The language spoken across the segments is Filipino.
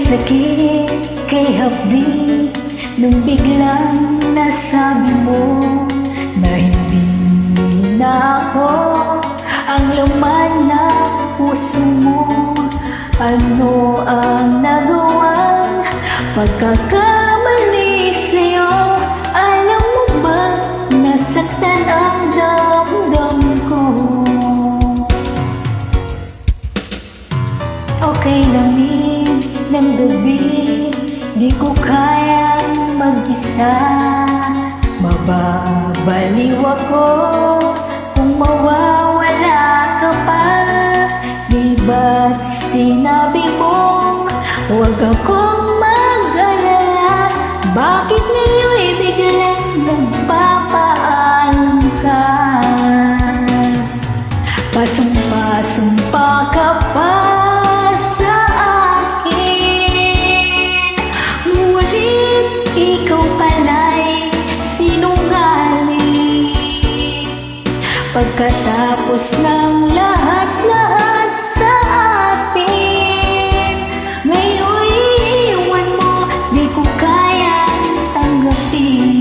sakit kay hapdi nung biglang nasabi mo na hindi na ako ang laman na puso mo. Ano ang nagawang pagkakamali sa'yo? Alam mo ba nasaktan ang damdam ko? Okay lamig ng gabi, di ko kayang mag-isa. Mababaliw ako kung mawawala ka pa. Di ba't sinabi mong huwag akong mag-alala? Bakit ngayon'y biglang nagpapaalam ka? Pasumpa-sumpa ka pa sa akin, ngunit ikaw pala'y sinungaling. Pagkatapos ng lahat-lahat sa atin, ngayon'y iiwan mo, di ko kayang tanggapin.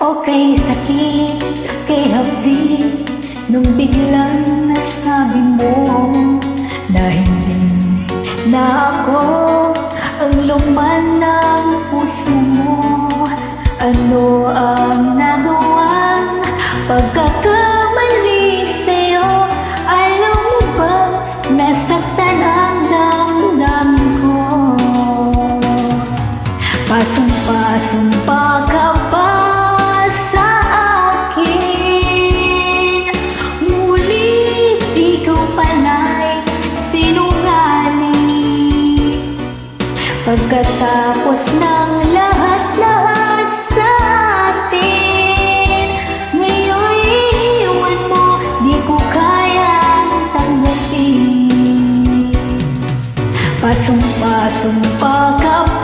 Okay sakit kay hapdi nung biglang nasabi mo na hindi na ako ang laman ng puso mo. Ano ang nagawang pagkakamali sa'yo? Alam mo ba nasaktan ang damdam ko? Pasumpa-sumpa ka pa sa akin, ngunit ikaw pala'y sinungaling. Pagkatapos ng lahat-lahat sa atin, ngayon'y iiwan mo, di ko kayang tanggapin. Pasumpa-sumpa ka pa